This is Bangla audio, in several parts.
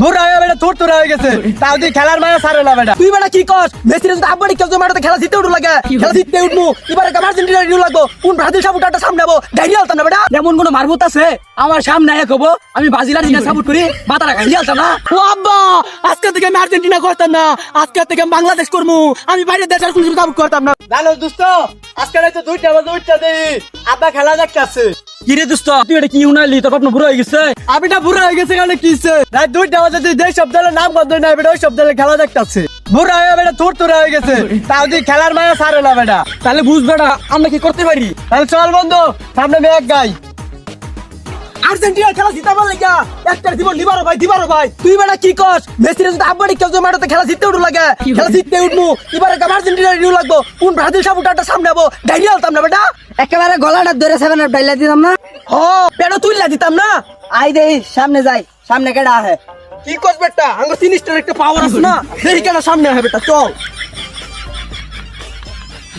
বুড়া হয়ে বেটা তোর হয়ে গেছে তাও তুই খেলার মায়া ছাড়ে না বেটা তুই বেটা কি কস মেসি যদি আব্বাড়ি কেউ মাঠে খেলা জিততে উঠু লাগে খেলা জিততে উঠবো এবারে আর্জেন্টিনা রিউ লাগবো কোন ব্রাজিল সাপোর্টারটা সামনে যাবো গাড়ি আলতাম না বেটা এমন কোন মারবুত আছে আমার সামনে এক হবো আমি ব্রাজিল আর্জেন্টিনা সাপোর্ট করি মাথাটা গাড়ি আলতাম না ও আব্বা আজকে থেকে আমি আর্জেন্টিনা করতাম না আজকে থেকে আমি বাংলাদেশ করবো আমি বাইরের দেশের কোনো সাপোর্ট করতাম না জানো দোস্ত আজকে হয়তো দুইটা দেই আব্বা খেলা দেখতেছে কিরে দোস্ত তুই এটা কি উনাইলি তোর বাপ বুড়ো হয়ে গেছে আবিটা বুড়ো হয়ে গেছে কারণে কি হইছে রাত 2টা বাজে তুই দেশ শব্দের নাম বন্ধ না বেটা ওই শব্দের খেলা দেখতাছে বুড়ো হয়ে বেটা তোর হয়ে গেছে তাও তুই খেলার মায়া ছাড়ে না বেটা তাহলে বুঝ বেটা আমরা কি করতে পারি তাহলে চল বন্ধু সামনে মেঘ গাই আর্জেন্টিনা খেলা জিতাবার লাগা একটা জীবন দিবারো ভাই তুই বেটা কি কস মেসি যদি আব্বাড়ি কেউ মাঠে খেলা জিততে উঠু লাগে খেলা জিততে উঠবো এবারে আর্জেন্টিনা রিউ লাগবো কোন ব্রাজিল সাপোর্টারটা সামনে যাবো গাড়ি আলতাম না বেটা একেবারে গলাটা ধরে 7 আপ ডাইলা দিতাম না ও পেড়ো তুইলা দিতাম না আই দেই সামনে যাই সামনে কেডা আহে কি কস বেটা আঙ্গ সিনিস্টার একটা পাওয়ার আছে না দেখি কেন সামনে আহে বেটা চল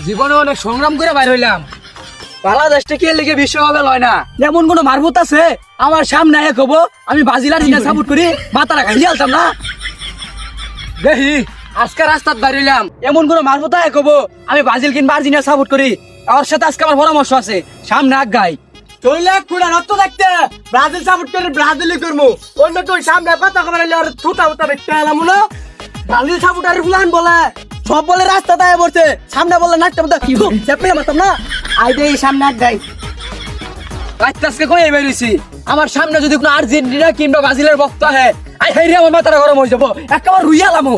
জীবনে অনেক সংগ্রাম করে বাইর হইলাম বাংলাদেশটা কি লিগে বিশ্বকাপে লয় না এমন কোন মারবুত আছে আমার সামনে এক হবো আমি ব্রাজিল আর্জেন্টিনা সাপোর্ট করি মাথাটা গাড়ি আলতাম না দেখি আজকে রাস্তাত বাইর হইলাম এমন কোন মারবুত এক হবো আমি ব্রাজিল কিংবা আর্জেন্টিনা সাপোর্ট করি ওর সাথে আজকে আমার পরামর্শ আছে সামনে এক গাই চলে কুড়া রক্ত দেখতে ব্রাজিল সাপোর্ট করে ব্রাজিলই করবো অন্য তুই সামনে কথা খবর আর থুতা উতা দেখতে এলাম না ব্রাজিল সাপোর্টার গুলান বলে সব বলে রাস্তা দায় পড়ছে সামনে বলে নাটটা মতো চেপে মারতাম না আই দেই সামনে এক গাই রাত আজকে কই বাইর হইছি আমার সামনে যদি কোনো আর্জেন্টিনা কিংবা ব্রাজিলের বক্তা হয় আই হেরি আমার মাথাটা গরম হয়ে যাবো একেবারে রুইয়ালামো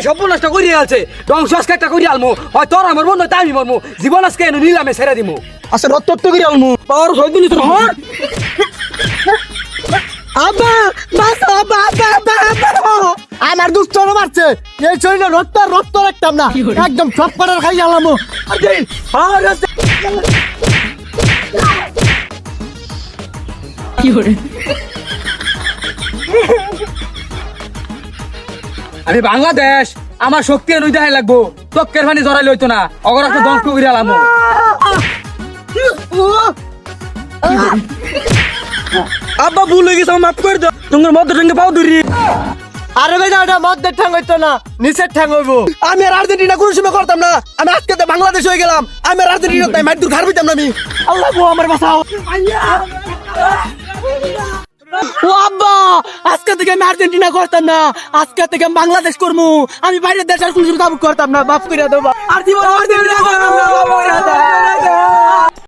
সব নষ্ট করিয়ে আছে ধ্বংস আজকে একটা করিয়ে আলমু হয় তোর আমার মন তাই আমি মরমু জীবন আজকে এনে নিলামে ছেড়ে দিমু আচ্ছা রক্ত করে আলমু পাওয়ার হয়ে দিলি তোর হর আব্বা বাসা বাবা আমার দুষ্ট মারছে এই শরীরে রক্ত রাখতাম না একদম সব করার খাই আলামু আমি বাংলাদেশ আমার শক্তি এনে দেখাই লাগবো চক্কের পানি জড়াই লইতো না অগর একটা ধ্বংস করে আলামু আব্বা ভুল হয়ে গেছে মাফ করে দাও তোমার মধ্যে সঙ্গে পাও ধরি আরে ভাই ওটা মধ্যে ঠ্যাং হইতো না নিচের ঠ্যাং হইবো আমি আর আর্জেন্টিনা কোনো সময় করতাম না আমি আজকে তো বাংলাদেশ হয়ে গেলাম আমি আর আর্জেন্টিনা তাই মাইর দূর ঘর হইতাম না আমি আল্লাহ গো আমার বাঁচাও ও আব্বা আজকে থেকে আমি আর্জেন্টিনা করতাম না আজকে থেকে আমি বাংলাদেশ করবো আমি বাইরের দেশের কোনো সাপোর্ট করতাম না মাফ করে দাও আর জীবন আর্জেন্টিনা করতাম না